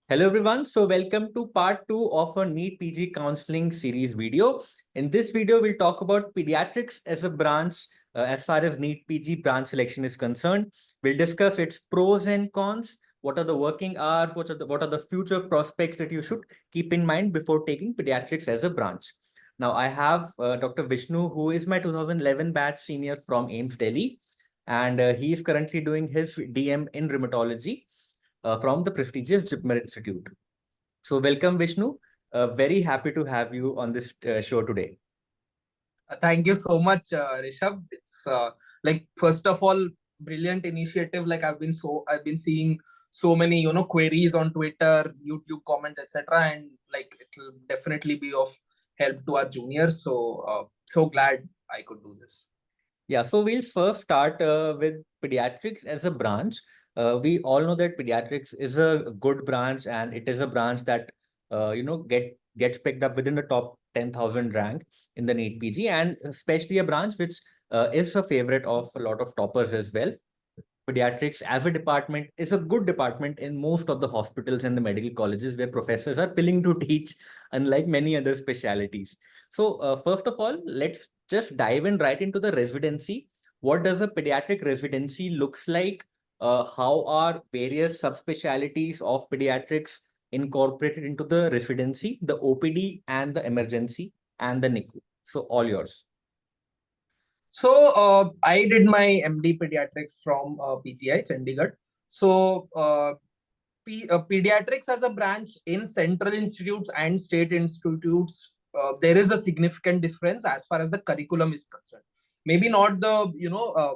Hello everyone. So welcome to part 2 of a NEET PG counseling series video. In this video, we'll talk about pediatrics as a branch as far as NEET PG branch selection is concerned. We'll discuss its pros and cons, what are the working hours, what are the future prospects that you should keep in mind before taking pediatrics as a branch. Now, I have Dr. Vishnu, who is my 2011 batch senior from AIMS Delhi, and he is currently doing his DM in rheumatology from the prestigious Jipmer Institute. So welcome, Vishnu. Very happy to have you on this show today. Thank you so much, Rishabh. It's like first of all, brilliant initiative. Like I've been seeing so many queries on Twitter, YouTube comments, etc. And like it will definitely be of help to our juniors. So glad I could do this. Yeah, so we'll first start with pediatrics as a branch. We all know that pediatrics is a good branch, and it is a branch that gets picked up within the top 10,000 rank in the NEET PG, and especially a branch which is a favorite of a lot of toppers as well. Pediatrics as a department is a good department in most of the hospitals and the medical colleges where professors are willing to teach, unlike many other specialities. So, first of all, let's just dive in right into the residency. What does a pediatric residency looks like? How are various subspecialties of pediatrics incorporated into the residency, the OPD and the emergency and the NICU? So, all yours. So I did my MD pediatrics from PGI Chandigarh. So pediatrics as a branch in central institutes and state institutes, there is a significant difference as far as the curriculum is concerned. Maybe not the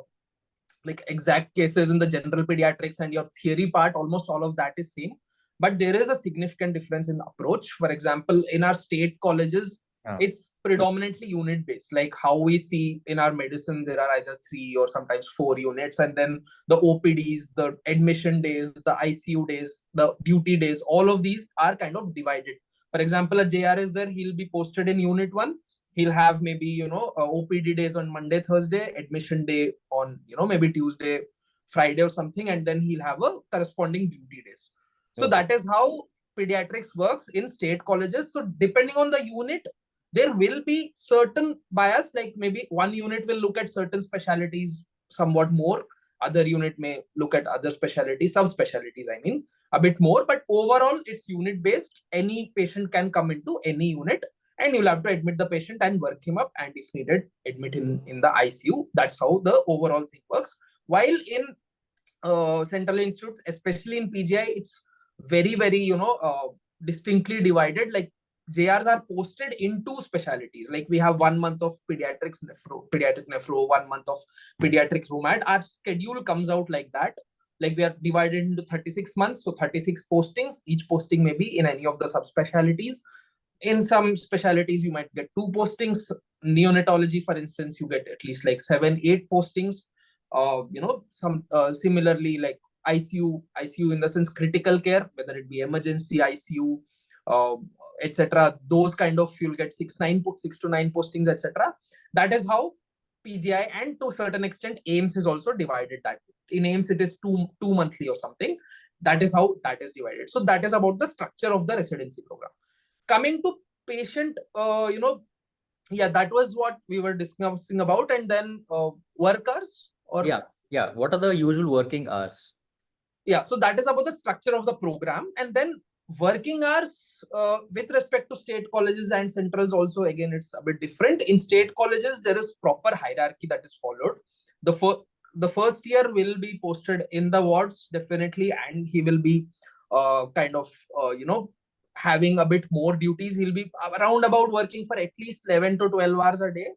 like exact cases in the general pediatrics and your theory part, almost all of that is same, but there is a significant difference in approach. For example, in our state colleges, it's predominantly unit based, like how we see in our medicine there are either 3 or sometimes 4 units, and then the OPDs, the admission days, the ICU days, the duty days, all of these are kind of divided. For example, a JR is there, he'll be posted in unit 1. He'll have maybe OPD days on Monday, Thursday, admission day on maybe Tuesday, Friday or something, and then he'll have a corresponding duty days. So that is how pediatrics works in state colleges. So depending on the unit, there will be certain bias, like maybe one unit will look at certain specialties somewhat more, other unit may look at other specialties, subspecialties, I mean, a bit more, but overall it's unit based. Any patient can come into any unit, and you'll have to admit the patient and work him up, and if needed, admit in the ICU. That's how the overall thing works. While in central institutes, especially in PGI, it's very, very, distinctly divided. Like JRs are posted into specialties. Like we have 1 month of pediatric nephro, 1 month of pediatric rheumat. Our schedule comes out like that. Like we are divided into 36 months. So 36 postings, each posting may be in any of the subspecialties. In some specialties, you might get 2 postings. Neonatology, for instance, you get at least like 7, 8 postings. Some similarly, like ICU in the sense critical care, whether it be emergency ICU, etc. Those kind of, you'll get 6 to 9 postings, etc. That is how PGI, and to a certain extent AIMS is also divided. That in AIMS it is two monthly or something. That is how that is divided. So that is about the structure of the residency program. Coming to patient, that was what we were discussing about. And then workers, or what are the usual working hours? So that is about the structure of the program. And then working hours, with respect to state colleges and centrals also, again, it's a bit different. In state colleges, there is proper hierarchy that is followed. The first year will be posted in the wards, definitely, and he will be having a bit more duties. He'll be around about working for at least 11 to 12 hours a day,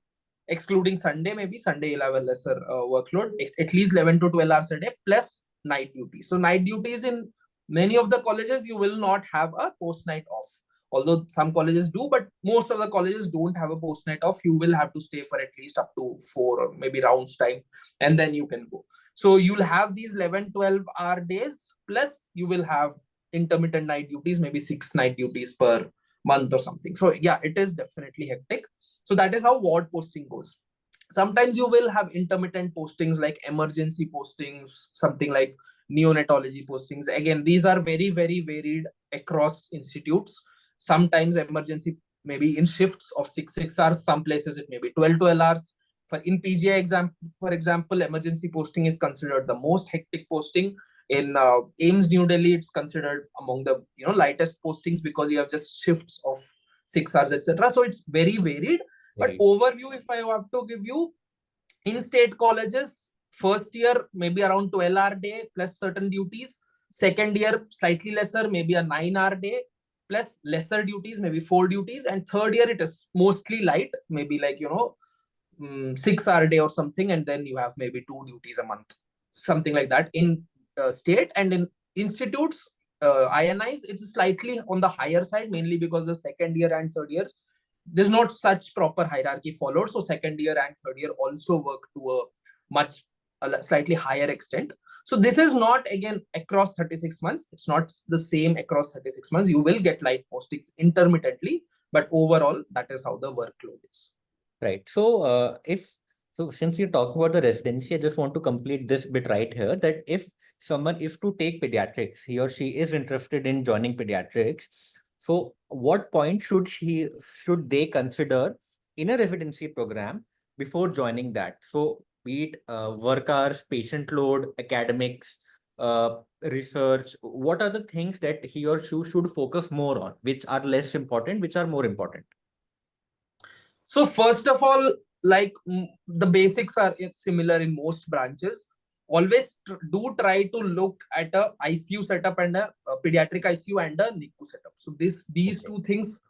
excluding Sunday. Maybe Sunday he'll have a lesser workload, at least 11 to 12 hours a day, plus night duties. So night duties in many of the colleges, you will not have a post night off. Although some colleges do, but most of the colleges don't have a post night off. You will have to stay for at least up to 4 or maybe rounds time, and then you can go. So you'll have these 11, 12-hour days, plus you will have intermittent night duties, maybe 6 night duties per month or something. So yeah, it is definitely hectic. So that is how ward posting goes. Sometimes you will have intermittent postings like emergency postings, something like neonatology postings. Again, these are very, very varied across institutes. Sometimes emergency maybe in shifts of 6 hours, some places it may be 12 hours. For in PGI exam, for example, emergency posting is considered the most hectic posting. In AIMS New Delhi, it's considered among the lightest postings because you have just shifts of 6 hours, etc. So it's very varied. But Right. overview, if I have to give you, in state colleges, first year maybe around 12-hour day plus certain duties. Second year slightly lesser, maybe a 9-hour day plus lesser duties, maybe 4 duties. And third year it is mostly light, maybe like 6-hour day or something, and then you have maybe 2 duties a month, something like that in state. And in institutes, INIs, it's slightly on the higher side, mainly because the second year and third year there's not such proper hierarchy followed. So second year and third year also work to a slightly higher extent. So this is not again across 36 months. It's not the same across 36 months. You will get light postings intermittently, but overall that is how the workload is. Right. So, since you're talking about the residency, I just want to complete this bit right here that if someone is to take pediatrics, he or she is interested in joining pediatrics. So, what point should they consider in a residency program before joining that? So, be it work hours, patient load, academics, research. What are the things that he or she should focus more on, which are less important, which are more important? So first of all, like the basics are similar in most branches. Always do try to look at a ICU setup and a pediatric ICU and a NICU setup. So these Okay. two things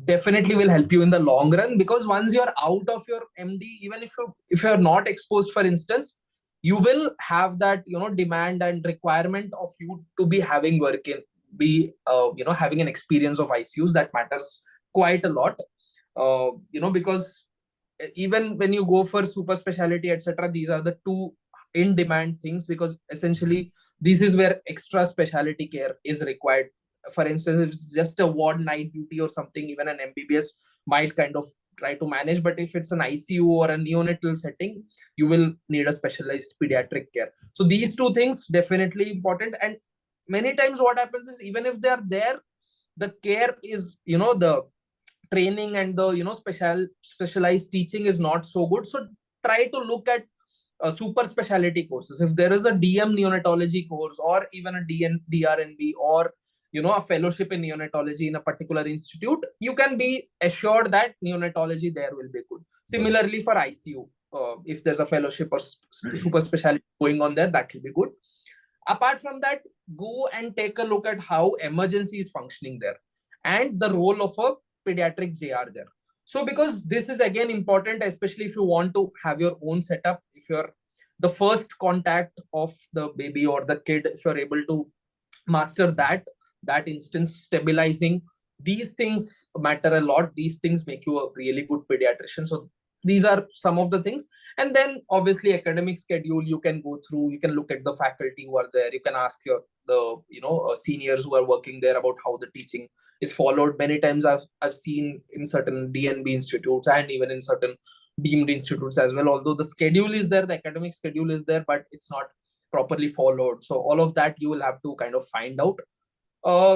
definitely will help you in the long run, because once you're out of your MD, even if you're not exposed, for instance, you will have that demand and requirement of you to be having work in, be having an experience of ICUs. That matters quite a lot. Because even when you go for super specialty, etc., these are the two in demand things, because essentially this is where extra specialty care is required. For instance, if it's just a ward night duty or something, even an MBBS might kind of try to manage. But if it's an ICU or a neonatal setting, you will need a specialized pediatric care. So these two things definitely important. And many times what happens is, even if they are there, the care is the training and the specialized teaching is not so good. So try to look at super specialty courses. If there is a DM neonatology course, or even a DRNB, or a fellowship in neonatology in a particular institute, you can be assured that neonatology there will be good. Good. Similarly for ICU, if there's a fellowship or super specialty going on there, that will be good. Apart from that, go and take a look at how emergency is functioning there, and the role of a pediatric JR there. So because this is again important, especially if you want to have your own setup, if you're the first contact of the baby or the kid, if you're able to master that instance, stabilizing, these things matter a lot. These things make you a really good pediatrician. So these are some of the things. And then obviously academic schedule, you can go through, you can look at the faculty who are there, you can ask the seniors who are working there about how the teaching is followed. Many times I've seen in certain DNB institutes and even in certain deemed institutes as well, although the schedule is there, the academic schedule is there, but it's not properly followed. So all of that you will have to kind of find out.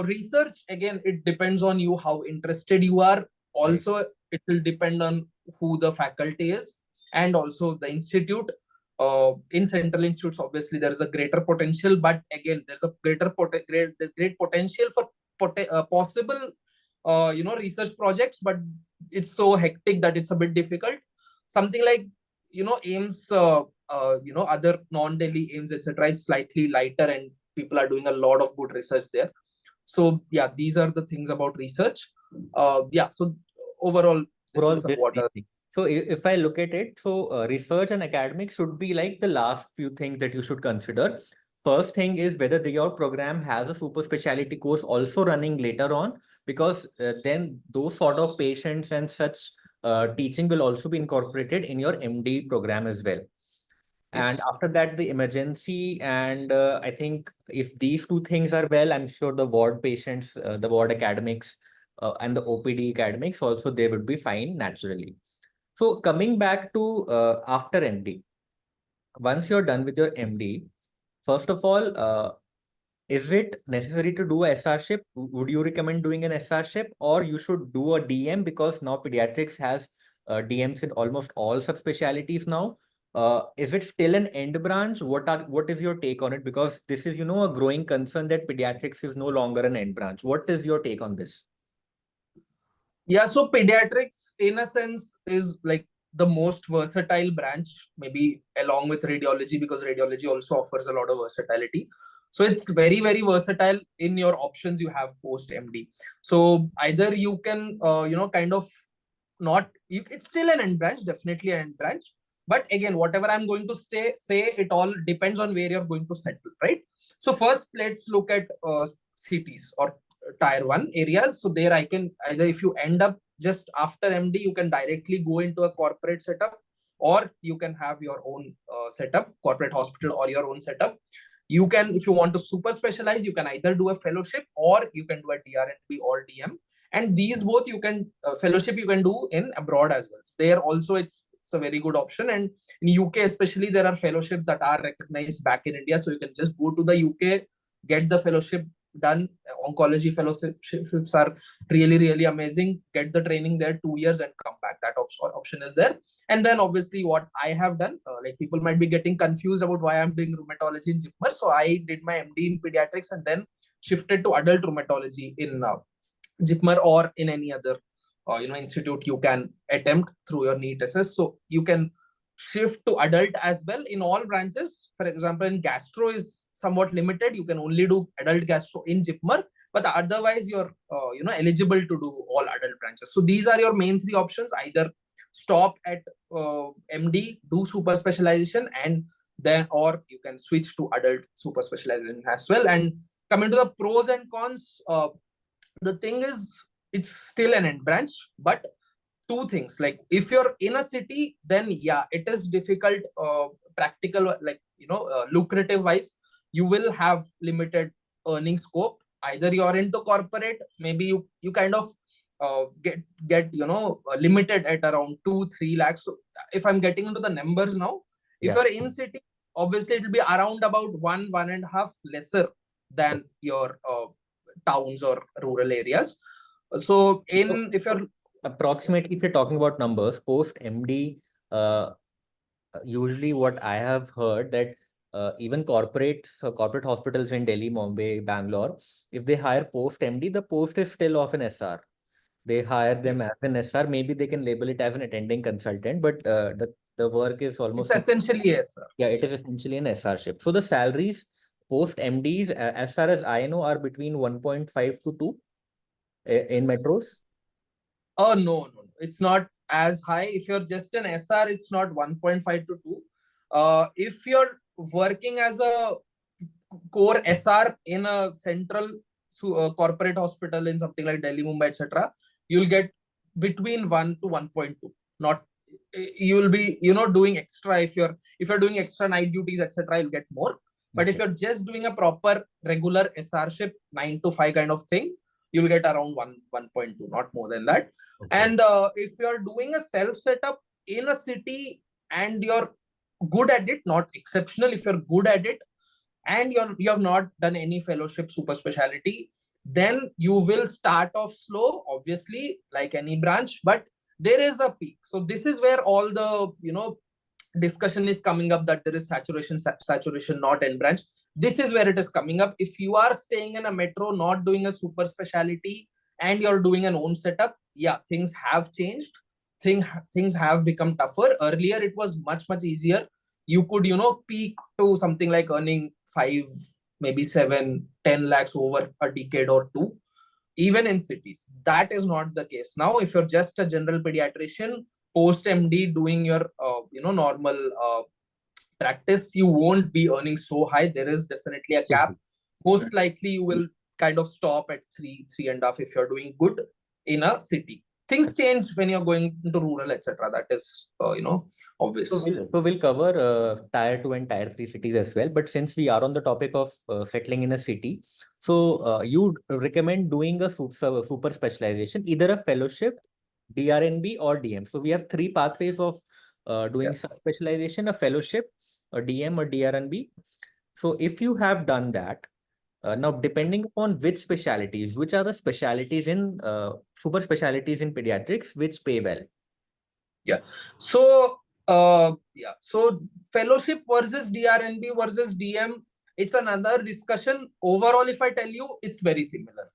Research, again, it depends on you how interested you are. Right. Also it will depend on who the faculty is, and also the institute. In central institutes, obviously there is a greater potential, but again there's a great potential for possible research projects, but it's so hectic that it's a bit difficult. Something like AIMS, other non-Delhi AIMS, etc., it's slightly lighter and people are doing a lot of good research there. So yeah, these are the things about research. So overall, this Overall, is this what these things. So if I look at it, so research and academic should be like the last few things that you should consider. First thing is whether your program has a super specialty course also running later on, because then those sort of patients and such teaching will also be incorporated in your MD program as well. And yes. after that, the emergency, and I think if these two things are well, I'm sure the ward patients, the ward academics, and the OPD academics also, they would be fine naturally. So coming back to after MD, once you're done with your MD, first of all, is it necessary to do a SR-ship? Would you recommend doing an SR-ship, or you should do a DM, because now pediatrics has DMs in almost all subspecialties now? Is it still an end branch? What is your take on it? Because this is, a growing concern that pediatrics is no longer an end branch. What is your take on this? Yeah, so pediatrics, in a sense, is like the most versatile branch, maybe along with radiology, because radiology also offers a lot of versatility. So it's very, very versatile in your options you have post MD. So either you can, kind of not, it's still an end branch, definitely an end branch. But again, whatever I'm going to say, it all depends on where you're going to settle, right? So first, let's look at cities or tier 1 areas. So there I can either, if you end up just after MD, you can directly go into a corporate setup, or you can have your own setup, corporate hospital or your own setup. You can, if you want to super specialize, you can either do a fellowship or you can do a DRNB or DM. And these both you can, fellowship you can do in abroad as well. So there also it's a very good option. And in UK especially, there are fellowships that are recognized back in India. So you can just go to the UK, get the fellowship done. Oncology fellowships are really, really amazing. Get the training there 2 years and come back. That option is there. And then obviously what I have done, like people might be getting confused about why I'm doing rheumatology in Jipmer. So I did my MD in pediatrics and then shifted to adult rheumatology in Jipmer or in any other institute you can attempt through your NEET assess. So you can shift to adult as well in all branches. For example, in gastro is somewhat limited. You can only do adult gastro in Jipmer, but otherwise you're eligible to do all adult branches. So these are your main three options: either stop at MD, do super specialization, and then, or you can switch to adult super specialization as well. And coming to the pros and cons, the thing is, it's still an end branch, but two things, like if you're in a city, then yeah, it is difficult, practical, like lucrative wise, you will have limited earning scope. Either you're into corporate, maybe you kind of get limited at around 2-3 lakhs. So if I'm getting into the numbers now, if you're in city, obviously it will be around about 1.5 lesser than your towns or rural areas. So in, if you're approximately, if you're talking about numbers, post MD, usually what I have heard that even corporate hospitals in Delhi, Mumbai, Bangalore, if they hire post MD, the post is still of an SR. They hire them as an SR. Maybe they can label it as an attending consultant, but the work is it's almost essentially yes, sir. yeah, it is essentially an SR-ship. So the salaries post MDs, as far as I know, are between 1.5 to 2 in metros. Oh no, it's not as high. If you're just an SR, it's not 1.5 to 2. If you're working as a core SR in a central corporate hospital in something like Delhi, Mumbai, etc., you'll get between 1 to 1.2. Not, you'll be doing extra. If you're doing extra night duties, etc., you'll get more. But if you're just doing a proper regular SR ship 9 to 5 kind of thing, you'll get around 1.2, not more than that. And if you're doing a self setup in a city and you're good at it, not exceptional, if you're good at it, and you have not done any fellowship super specialty, then you will start off slow, obviously, like any branch, but there is a peak. So this is where all the discussion is coming up, that there is saturation not end branch. This is where it is coming up. If you are staying in a metro, not doing a super specialty, and you're doing an own setup, yeah, things have changed. Things have become tougher. Earlier it was much easier. You could peak to something like earning 5, maybe 7-10 lakhs over a decade or two, even in cities. That is not the case now. If you're just a general pediatrician post MD doing your normal practice, you won't be earning so high. There is definitely a cap. Most likely you will kind of stop at 3.5 if you're doing good in a city. Things change when you're going into rural, etc. That is obvious. So we'll cover tier 2 and tier 3 cities as well. But since we are on the topic of settling in a city, so you recommend doing a super specialization, either a fellowship DRNB or DM. So we have three pathways of doing Yeah. subspecialization: a fellowship, a DM, or DRNB. So if you have done that, now depending upon which specialties, which are the specialties in super specialties in pediatrics which pay well? Yeah. So fellowship versus DRNB versus DM, it's another discussion. Overall, if I tell you, it's very similar.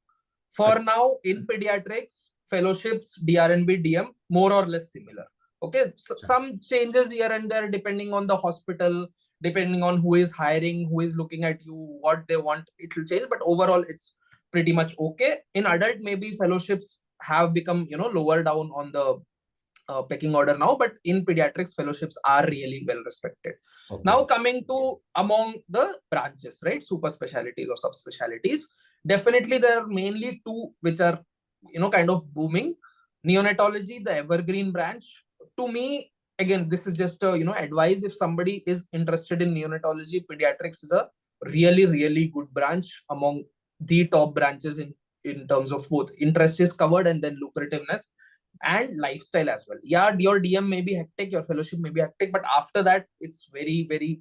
For now, in pediatrics, fellowships, DRNB, DM, more or less similar. Okay, so some changes here and there depending on the hospital, depending on who is hiring, who is looking at you, what they want, it will change. But overall, it's pretty much okay. In adult, maybe fellowships have become, lower down on the pecking order now, but in pediatrics, fellowships are really well respected. Okay. Now, coming to among the branches, right, super specialties or subspecialties, definitely there are mainly two which are, kind of booming. Neonatology, the evergreen branch. To me, again, this is just a, advice. If somebody is interested in neonatology, pediatrics is a really, really good branch among the top branches in terms of both interest is covered and then lucrativeness and lifestyle as well. Yeah, your DM may be hectic, your fellowship may be hectic, but after that, it's very, very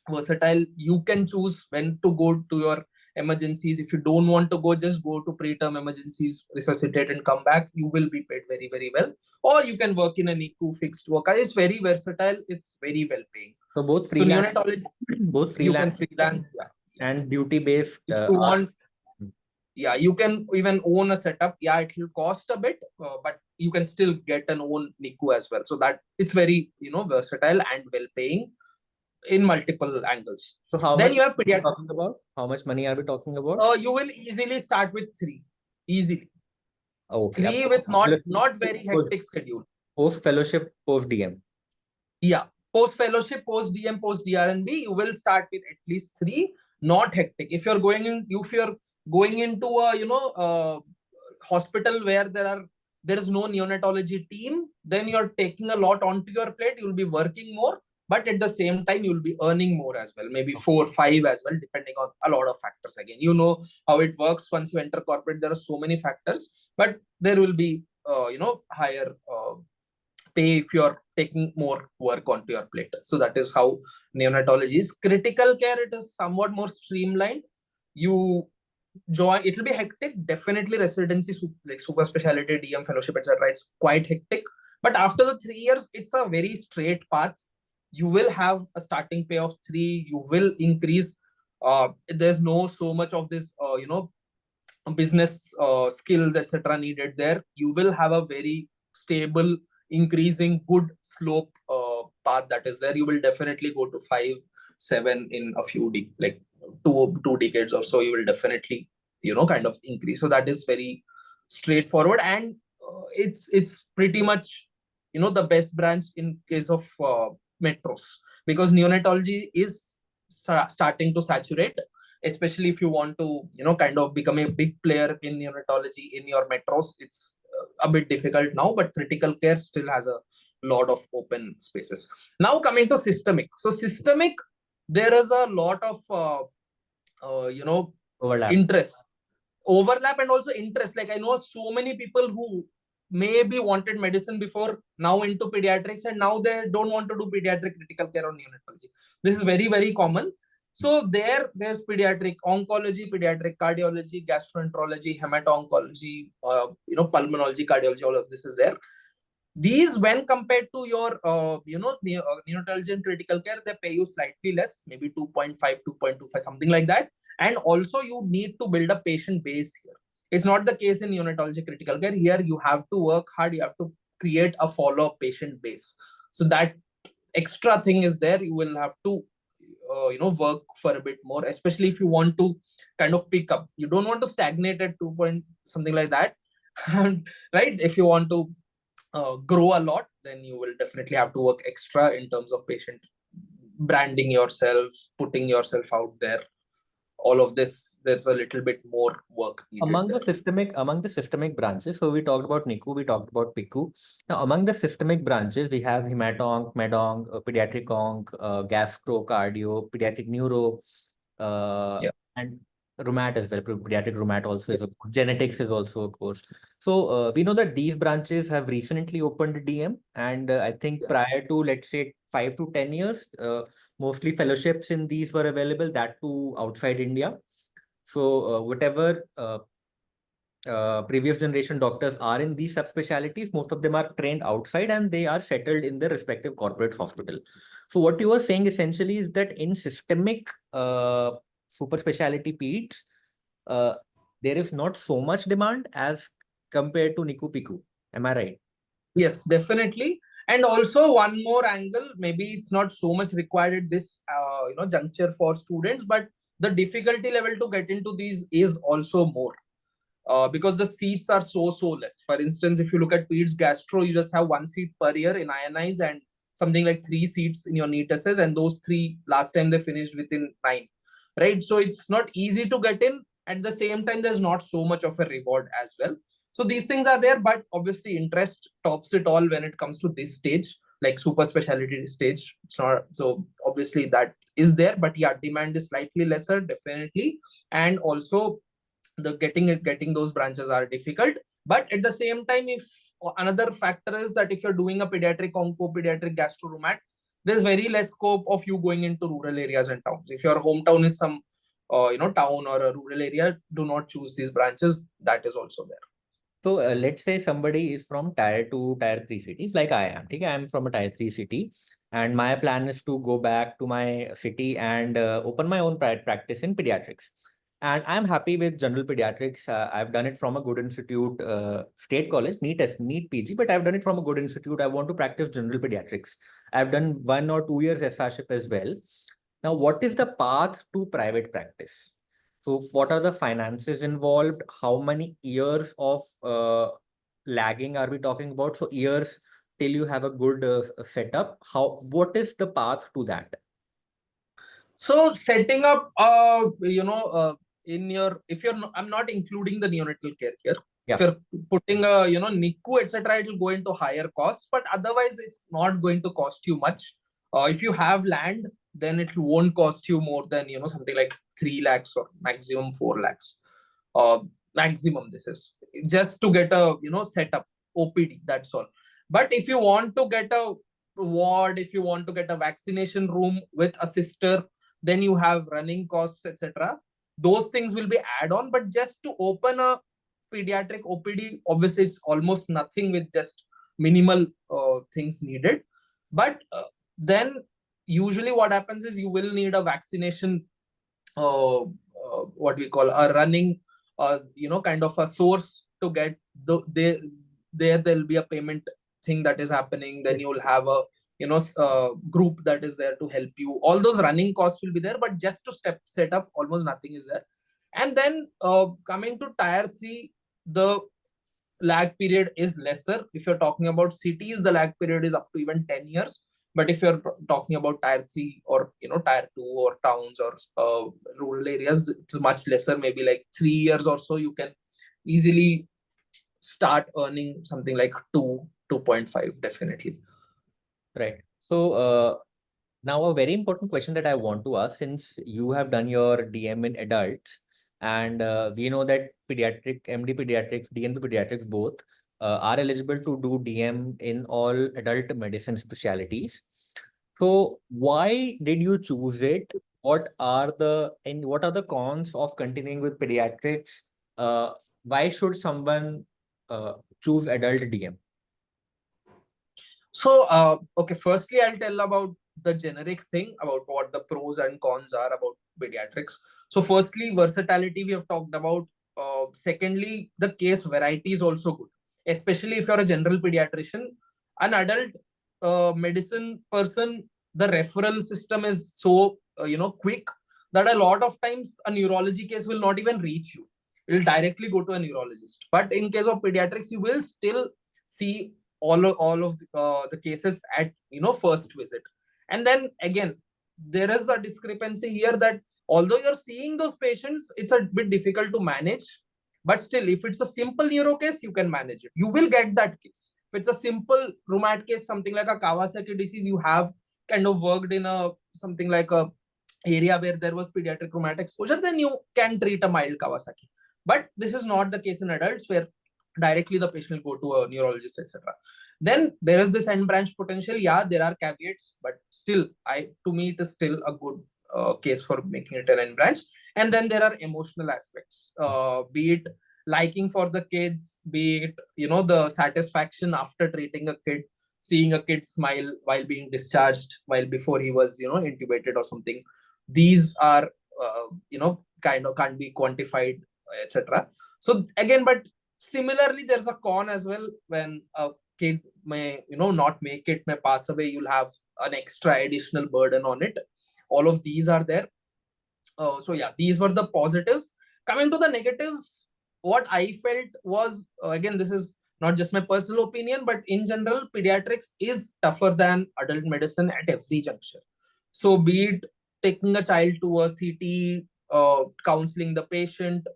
versatile. You can choose when to go to your emergencies. If you don't want to go, just go to preterm emergencies, resuscitate and come back. You will be paid very, very well. Or you can work in a NICU fixed work. It's very versatile. It's very well paying. So both So freelance, neonatology, both you can freelance freelance. Yeah. and duty based. If you want, yeah, you can even own a setup. Yeah, it will cost a bit, but you can still get an own NICU as well. So that it's very, versatile and well paying in multiple angles. So how Then much you have are we pediatric. talking about? How much money are we talking about? You will easily start with three. Easily. Okay. Three with not very hectic schedule. Post fellowship, post DM. Yeah. Post fellowship, post DM, post DRNB, you will start with at least three, not hectic. If you're going into a hospital where there is no neonatology team, then you're taking a lot onto your plate. You'll be working more, but at the same time, you'll be earning more as well. Maybe 4, 5 as well, depending on a lot of factors. Again, you know how it works. Once you enter corporate, there are so many factors, but there will be higher pay if you're taking more work onto your plate. So that is how neonatology is. Critical care, it is somewhat more streamlined. You join, it will be hectic. Definitely residency, like super specialty, DM, fellowship, etc. It's quite hectic. But after the 3 years, it's a very straight path. You will have a starting pay of 3. You will increase. There's no so much of this, business skills, etc. needed there. You will have a very stable, increasing, good slope path that is there. You will definitely go to 5, 7 in a few like two decades or so. You will definitely kind of increase. So that is very straightforward, and it's pretty much the best branch in case of metros, because neonatology is starting to saturate, especially if you want to kind of become a big player in neonatology in your metros. It's a bit difficult now, but critical care still has a lot of open spaces. Now coming to systemic. So systemic, there is a lot of Overlap. interest, overlap, and also interest. Like I know so many people who maybe wanted medicine before, now into pediatrics, and now they don't want to do pediatric critical care or neonatology. This is very, very common. So there's pediatric oncology, pediatric cardiology, gastroenterology, hemato-oncology, pulmonology, cardiology, all of this is there. These, when compared to your neonatology and critical care, they pay you slightly less, maybe 2.5, 2.25, something like that. And also you need to build a patient base here. It's not the case in neonatology critical care. Here you have to work hard, you have to create a follow-up patient base. So that extra thing is there. You will have to work for a bit more, especially if you want to kind of pick up. You don't want to stagnate at 2 point something like that. Right? If you want to grow a lot, then you will definitely have to work extra in terms of patient branding yourself, putting yourself out there. All of this, there's a little bit more work needed Among there. the systemic branches, so we talked about NICU, we talked about PICU. Now, among the systemic branches, we have hematonc, medonc, pediatric onc, gastro, cardio, pediatric neuro, Yeah. and rheumat as well. Pediatric rheumat also is a genetics is also a course. So we know that these branches have recently opened DM, and I think Yeah. prior to, let's say, 5 to 10 years, mostly fellowships in these were available, that too outside India. So whatever previous generation doctors are in these subspecialties, most of them are trained outside and they are settled in their respective corporate hospital. So what you are saying essentially is that in systemic super specialty peds, uh, there is not so much demand as compared to Niku Piku. Am I right? Yes, definitely. And also one more angle, maybe it's not so much required at this juncture for students, but the difficulty level to get into these is also more. Because the seats are so less. For instance, if you look at PEDS Gastro, you just have 1 seat per year in INIs and something like 3 seats in your NEET SS, and those three last time they finished within 9, right? So it's not easy to get in. At the same time, there's not so much of a reward as well. So these things are there, but obviously interest tops it all when it comes to this stage, like super specialty stage. It's not so obviously that is there, but yeah, demand is slightly lesser, definitely, and also the getting those branches are difficult. But at the same time, if another factor is that if you're doing a pediatric onco, pediatric gastro rheumat, there's very less scope of you going into rural areas and towns. If your hometown is some town or a rural area, do not choose these branches. That is also there. So let's say somebody is from tier 2, tier 3 cities, like I am. Okay? I'm from a tier 3 city, and my plan is to go back to my city and open my own private practice in pediatrics. And I'm happy with general pediatrics. I've done it from a good institute, state college, NEET PG, but I've done it from a good institute. I want to practice general pediatrics. I've done 1 or 2 years SRship as well. Now, what is the path to private practice? So what are the finances involved? How many years of lagging are we talking about? So years till you have a good setup. What is the path to that? So setting up, in your, if you're, I'm not including the neonatal care here. If Yeah, you're putting a, NICU, etc., it will go into higher costs, but otherwise it's not going to cost you much. If you have land, then it won't cost you more than, something like 3 lakhs or maximum 4 lakhs. Uh, Maximum this is just to get a, setup OPD, that's all. But if you want to get a ward, if you want to get a vaccination room with a sister, then you have running costs, etc. Those things will be add on, but just to open a pediatric OPD, obviously it's almost nothing with just minimal things needed. But then usually what happens is you will need a vaccination, what we call a running, kind of a source to get there'll be a payment thing that is happening. Then you'll have a group that is there to help you. All those running costs will be there, but just to set up, almost nothing is there. And then coming to tier 3, the lag period is lesser. If you're talking about cities, the lag period is up to even 10 years. But if you're talking about tier 3 or tier 2 or towns or rural areas, it's much lesser, maybe like 3 years or so. You can easily start earning something like 2.5, definitely. right. So now a very important question that I want to ask, since you have done your DM in adults, and we know that pediatric, MD pediatrics, DNP pediatrics both are eligible to do DM in all adult medicine specialties. So why did you choose it? What are the cons of continuing with pediatrics? Uh, why should someone choose adult DM? So, okay, firstly, I'll tell about the generic thing about what the pros and cons are about pediatrics. So, firstly, versatility we have talked about. Secondly, the case variety is also good, especially if you're a general pediatrician. An adult medicine person, the referral system is so quick that a lot of times a neurology case will not even reach you. It will directly go to a neurologist. But in case of pediatrics, you will still see all of the cases at first visit. And then again, there is a discrepancy here that although you're seeing those patients, it's a bit difficult to manage. But still, if it's a simple neuro case, you can manage it. You will get that case. If it's a simple rheumat case, something like a Kawasaki disease, you have kind of worked in a something like a area where there was pediatric rheumatic exposure, then you can treat a mild Kawasaki. But this is not the case in adults, where directly the patient will go to a neurologist, etc. Then there is this end branch potential. Yeah, there are caveats, but still, to me, it is still a good case for making it an end branch. And then there are emotional aspects, be it liking for the kids, be it the satisfaction after treating a kid, seeing a kid smile while being discharged, while before he was intubated or something. These are kind of can't be quantified, etc. So again, but similarly, there's a con as well. When a kid may not make it, may pass away, you'll have an extra additional burden on it. All of these are there. So yeah, these were the positives. Coming to the negatives, what I felt was, again, this is not just my personal opinion, but in general, pediatrics is tougher than adult medicine at every juncture. So be it taking a child to a CT, counseling the patient,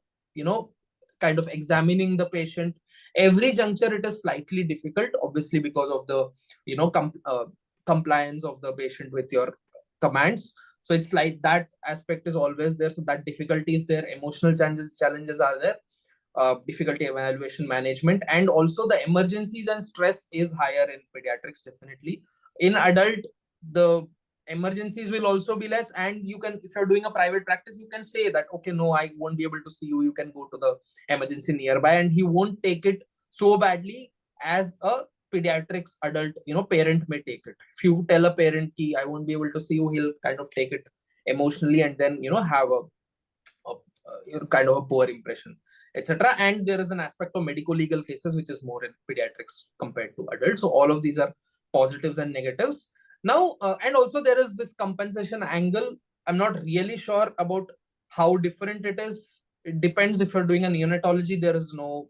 kind of examining the patient, every juncture it is slightly difficult, obviously, because of the compliance of the patient with your commands. So it's like that aspect is always there. So that difficulty is there. Emotional challenges are there. Difficulty evaluation management, and also the emergencies and stress is higher in pediatrics, definitely. In adult, the emergencies will also be less, and you can, if you're doing a private practice, you can say that, okay, no, I won't be able to see you, you can go to the emergency nearby, and he won't take it so badly as a pediatrics adult parent may take it. If you tell a parent ki I won't be able to see you, he'll kind of take it emotionally, and then have a kind of a poor impression, etc. And there is an aspect of medical legal cases which is more in pediatrics compared to adults. So all of these are positives and negatives. Now, and also there is this compensation angle. I'm not really sure about how different it is. It depends. If you're doing a neonatology, there is no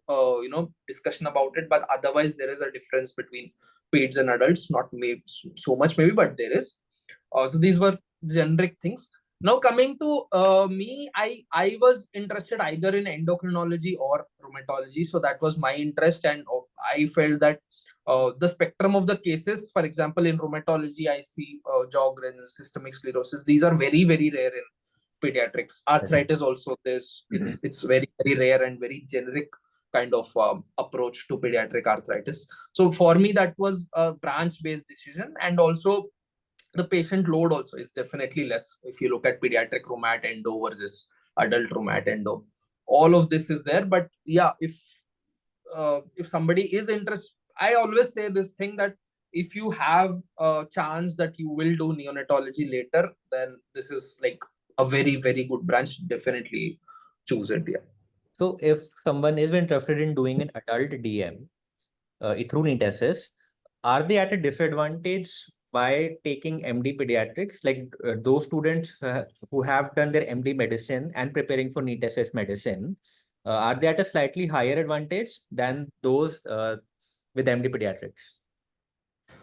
discussion about it, but otherwise there is a difference between peds and adults. Not maybe so much, maybe, but there is. So these were generic things. Now coming to me, I was interested either in endocrinology or rheumatology, so that was my interest, and I felt that the spectrum of the cases, for example, in rheumatology, I see Sjogren's, systemic sclerosis. These are very, very rare in pediatrics. Arthritis also, it's very, very rare and very generic kind of approach to pediatric arthritis. So for me, that was a branch-based decision, and also the patient load also is definitely less. If you look at pediatric rheumat endo versus adult rheumat endo, all of this is there. But yeah, if somebody is interested, I always say this thing that if you have a chance that you will do neonatology later, then this is like a very, very good branch. Definitely choose it. Yeah. So if someone is interested in doing an adult DM through NEET SS, are they at a disadvantage by taking MD pediatrics? Like those students who have done their MD medicine and preparing for NEET SS medicine, are they at a slightly higher advantage than those with MD pediatrics?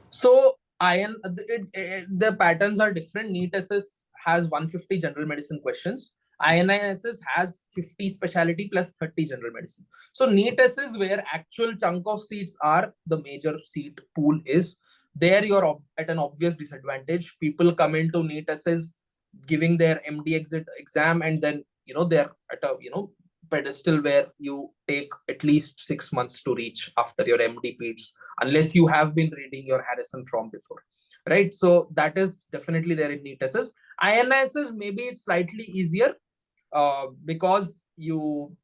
So the patterns are different. NEET SS has 150 general medicine questions. INISS has 50 specialty plus 30 general medicine. So NEET SS, where actual chunk of seats are, the major seat pool is there, you're at an obvious disadvantage. People come into NEET SS giving their MD exit exam, and then they're at a pedestal where you take at least 6 months to reach after your MD peds, unless you have been reading your Harrison from before, right? So that is definitely there in NEET SS. INISS, maybe it's slightly easier because you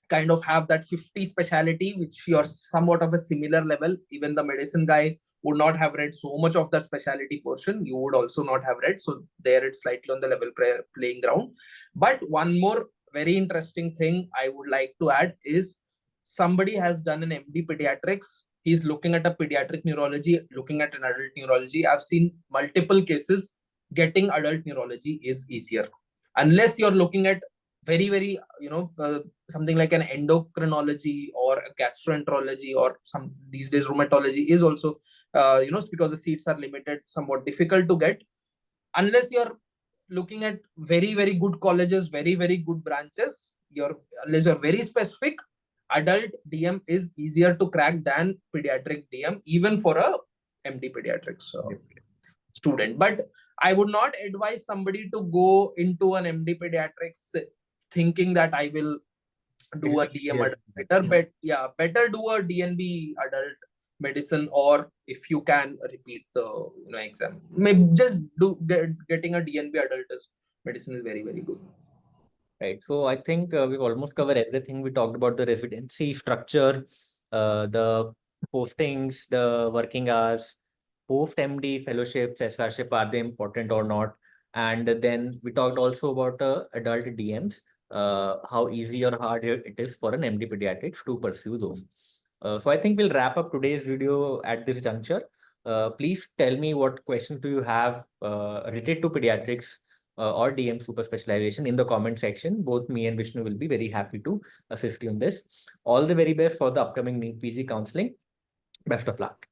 kind of have that 50 specialty, which you're somewhat of a similar level. Even the medicine guy would not have read so much of the specialty portion. You would also not have read. So there it's slightly on the level playing ground. But one more very interesting thing I would like to add is somebody has done an MD pediatrics. He's looking at a pediatric neurology, looking at an adult neurology. I've seen multiple cases. Getting adult neurology is easier. Unless you're looking at very, very, something like an endocrinology or a gastroenterology, or some these days rheumatology is also, because the seats are limited, somewhat difficult to get. Unless you're looking at very, very good colleges, very, very good branches, unless you're very specific, adult DM is easier to crack than pediatric DM, even for a MD pediatrics. So student. But I would not advise somebody to go into an MD pediatrics thinking that I will do a DM adult. Better do a DNB adult medicine, or if you can repeat the exam, maybe just getting a DNB adult medicine is very, very good. Right. So I think we've almost covered everything. We talked about the residency structure, the postings, the working hours, post-MD fellowships, SRship, are they important or not? And then we talked also about adult DMs, how easy or hard it is for an MD pediatrics to pursue those. So I think we'll wrap up today's video at this juncture. Please tell me what questions do you have related to pediatrics or DM super specialization in the comment section. Both me and Vishnu will be very happy to assist you in this. All the very best for the upcoming NEET PG counseling. Best of luck.